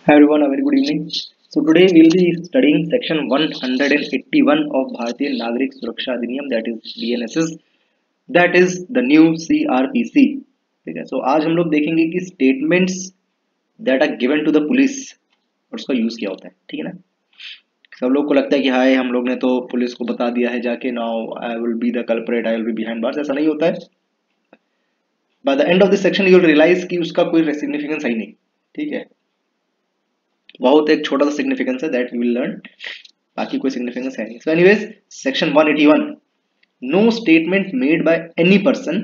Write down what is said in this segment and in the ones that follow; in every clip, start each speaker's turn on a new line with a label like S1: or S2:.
S1: Hi everyone, a very good evening. So today we will be studying section 181 of Bharatiya Nagrik Suraksha Adhiniyam, that is BNSS, that is the new CRPC. ठीक है, so आज हम लोग देखेंगे कि statements that are given to the police और उसका use क्या होता है. ठीक है ना. सब लोग को लगता है कि हाय हम लोग ने तो पुलिस को बता दिया है जाके, now I will be the culprit, I will be behind bars. ऐसा नहीं होता है. By the end of this section you will realise कि उसका कोई सिग्निफिकेंस है ही नहीं. ठीक है, बहुत एक छोटा सा सिग्निफिकेंस है दैट यू विल लर्न, बाकी कोई सिग्निफिकेंस है नहीं. So anyways, section 181, no statement made by any person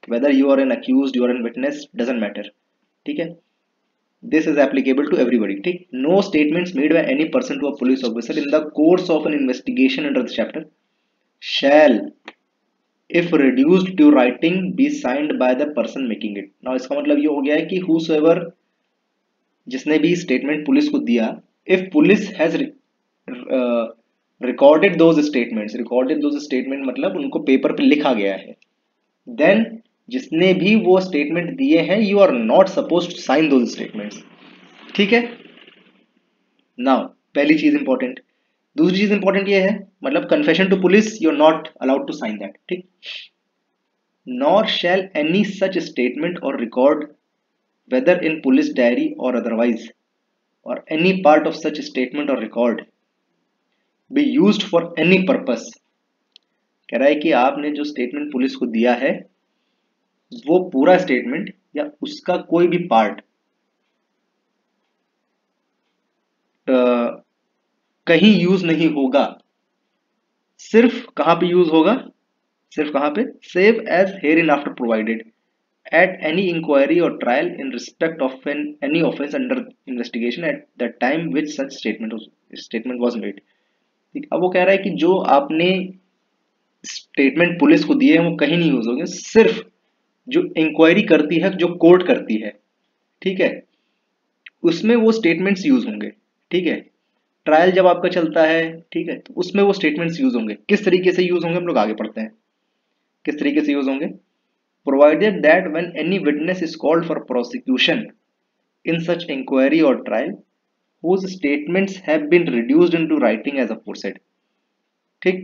S1: whether you are an accused, you are a witness, doesn't matter. ठीक है, this is applicable to everybody. ठीक, no statements made by any person to a police officer in the course of an investigation under this chapter shall, if reduced to writing, be signed by the person making it. now इसका मतलब ये हो गया है कि whosoever, जिसने भी statement police को दिया, if police has recorded those statement मतलब उनको पेपर पे लिखा गया है, देन जिसने भी वो स्टेटमेंट दिए हैं, you are not suppose to sign those statements. ठीक है. नाउ पहली चीज इंपॉर्टेंट. दूसरी चीज इंपॉर्टेंट ये है, मतलब confession to police you are not allowed to sign that. ठीक. Nor shall any such statement or record whether in police diary or otherwise, or any part of such statement or record be used for any purpose. कह रहा है कि आपने जो statement police को दिया है, वो पूरा स्टेटमेंट या उसका कोई भी पार्ट कहीं यूज नहीं होगा. सिर्फ कहां पे यूज होगा? सिर्फ कहां पे? Save as hereinafter provided at any inquiry or trial in respect of any offense under investigation at the time which such statement was made. ठीक. अब वो कह रहा है कि जो आपने स्टेटमेंट पुलिस को दिए हैं वो कहीं नहीं यूज होंगे, सिर्फ जो इंक्वायरी करती है, जो कोर्ट करती है, ठीक है, उसमें वो स्टेटमेंट्स यूज होंगे. ठीक है. ट्रायल जब आपका चलता है, ठीक है, तो उसमें वो स्टेटमेंट्स यूज होंगे. किस तरीके से यूज होंगे हम लोग आगे पढ़ते हैं, किस तरीके से यूज होंगे. Provided that when any witness is called for prosecution in such inquiry or trial, whose statements have been reduced into writing as aforesaid. ठीक.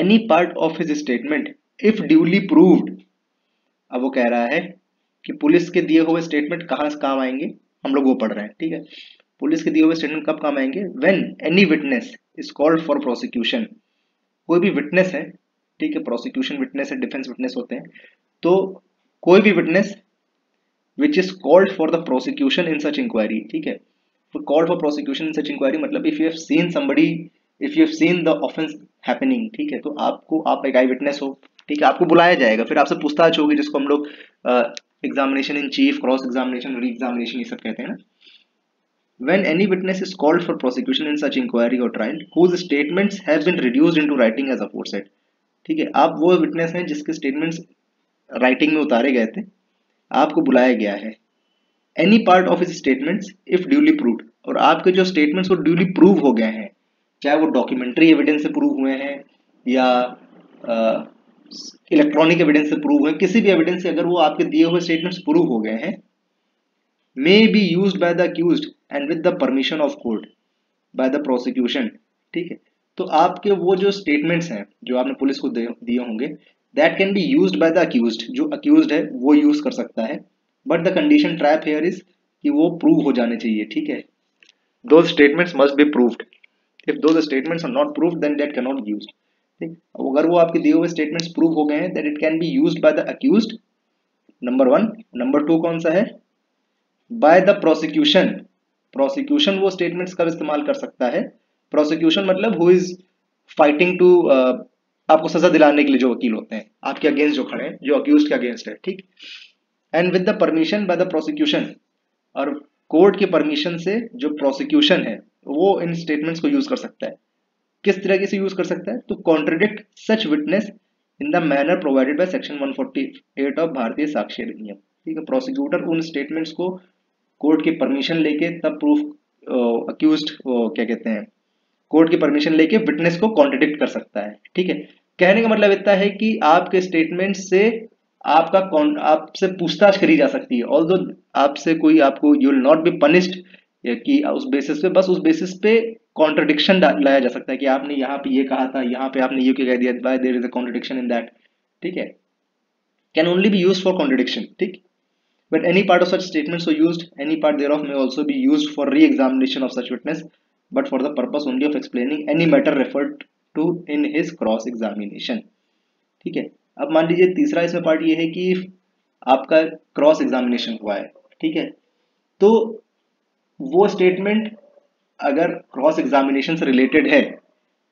S1: Any part of his statement if duly proved. अब वो कह रहा है कि police के दिए हुए स्टेटमेंट कहाँ से काम आएंगे, हम लोग वो पढ़ रहे हैं. ठीक है. पुलिस के दिए हुए स्टेटमेंट कब काम आएंगे? When any witness is called for prosecution. कोई भी विटनेस है, ठीक है, प्रोसिक्यूशन विटनेस है, डिफेंस विटनेस होते हैं, तो कोई भी witness which is called for the prosecution in such inquiry. ठीक है. Called for prosecution in such inquiry मतलब if you have seen somebody, if you have seen the offence happening, ठीक है, तो आपको, आप एक आई विटनेस हो, ठीक है, आपको बुलाया जाएगा, फिर आपसे पूछताछ होगी, जिसको हम लोग examination in chief, cross examination, re examination, ये सब कहते हैं ना. When any witness is called for prosecution in such inquiry or trial, whose statements have been reduced into writing as aforesaid. ठीक है. आप वो विटनेस हैं जिसके स्टेटमेंट्स राइटिंग में उतारे गए थे, आपको बुलाया गया है. Any part of his statements if duly proved, और आपके जो स्टेटमेंट्स वो ड्यूली प्रूव हो गए हैं, चाहे वो डॉक्यूमेंट्री एविडेंस से प्रूव हुए हैं या इलेक्ट्रॉनिक एविडेंस से प्रूव हुए, किसी भी एविडेंस से अगर वो आपके दिए हुए स्टेटमेंट्स प्रूव हो गए हैं, may be used by the accused and with the permission of court by the prosecution. ठीक है. तो आपके वो जो स्टेटमेंट्स हैं जो आपने पुलिस को दिए होंगे, that can be used by the accused, जो अक्यूज्ड है वो यूज कर सकता है, but the condition trap here is कि वो प्रूव हो जाने चाहिए. ठीक है. Those statements must be proved. If those statements are not proved then that can not be used. ठीक. अगर वो आपके दिए हुए स्टेटमेंट्स प्रूव हो गए हैं, that it can be used by the accused, number 1. Number 2 कौन सा है? By the prosecution. प्रोसिक्यूशन वो स्टेटमेंट्स कब इस्तेमाल कर सकता है? प्रोसिक्यूशन मतलब हु इज फाइटिंग टू, आपको सजा दिलाने के लिए जो वकील होते हैं, आपके अगेंस्ट जो खड़े हैं, जो अक्यूज्ड के अगेंस्ट है. ठीक. And with the permission by the prosecution, और कोर्ट के परमिशन से जो प्रोसिक्यूशन है वो इन स्टेटमेंट्स को यूज कर सकता है. किस तरीके से यूज कर सकता है? To contradict such witness in the manner provided by section 148 of Bharatiya Sakshya अधिनियम. ठीक है. प्रोसिक्यूटर उन स्टेटमेंट्स को कोर्ट की परमिशन लेके तब प्रूफ, अक्यूज्ड क्या कहते हैं, कोर्ट की परमिशन लेके विटनेस को कॉन्ट्रडिक्ट कर सकता है. ठीक है. कहने का मतलब इतना है कि आपके स्टेटमेंट से आपसे पूछताछ करी जा सकती है, ऑल्दो आपसे कोई, आपको, you will not be punished या कि उस बेसिस पे, बस उस बेसिस पे कॉन्ट्रडिक्शन लाया जा सकता है कि आपने यहाँ पे ये कहा था, यहाँ पे आपने ये क्यों कह दिया, bye there is a contradiction in that, ठीक है, can only be used for contradiction, ठीक। But any part of such statement so used, any part thereof may also be used for re-examination of such witness, but for the purpose only of explaining any matter referred to in his cross examination, ठीक है। अब मान लीजिए तीसरा इसमें part ये है कि आपका क्रॉस एग्जामिनेशन हुआ है, ठीक है, तो वो स्टेटमेंट अगर क्रॉस एग्जामिनेशन से रिलेटेड है,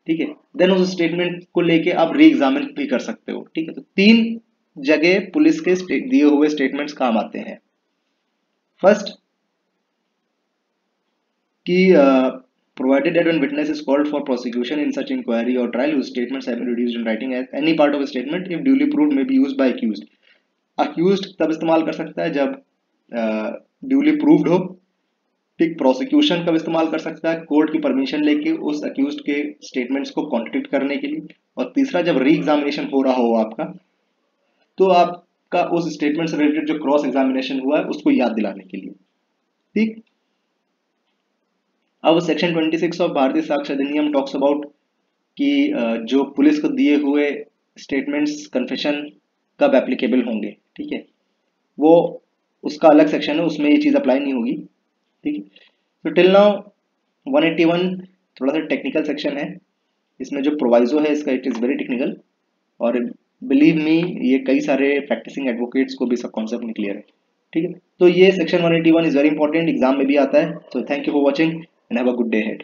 S1: ठीक है, देन उस स्टेटमेंट को लेके आप री एग्जामिन भी कर सकते हो, ठीक है। तो तीन जगह पुलिस के दिए हुए स्टेटमेंट्स काम आते हैं। फर्स्ट कि provided that when witness is called for prosecution in such inquiry or trial whose statements have been reduced in writing as any part of a statement if duly proved may be used by accused, accused तब इस्तेमाल कर सकता है जब duly proved हो, ठीक। Prosecution कब इस्तेमाल कर सकता है, कोर्ट की परमिशन लेके उस अक्यूज्ड के स्टेटमेंट्स को कॉन्ट्रडिक्ट करने के लिए, और तीसरा जब री एग्जामिनेशन हो रहा हो आपका, तो आपका उस स्टेटमेंट से रिलेटेड जो क्रॉस एग्जामिनेशन हुआ है उसको याद दिलाने के लिए, ठीक। अब सेक्शन 26 ऑफ भारतीय साक्ष्य अधिनियम टॉक्स अबाउट कि जो पुलिस को दिए हुए स्टेटमेंट्स कन्फेशन कब एप्लीकेबल होंगे, ठीक है, वो उसका अलग सेक्शन है, उसमें ये चीज़ अप्लाई नहीं होगी, ठीक है। तो टिल नाउ 181 थोड़ा सा टेक्निकल सेक्शन है, इसमें जो प्रोवाइजो है इसका इट इज़ वेरी टेक्निकल, और बिलीव मी ये कई सारे प्रैक्टिसिंग एडवोकेट्स को भी सब कॉन्सेप्ट नहीं क्लियर है, ठीक है। तो ये section 181 is very important, exam में भी आता है। तो thank you for watching and have a good day head.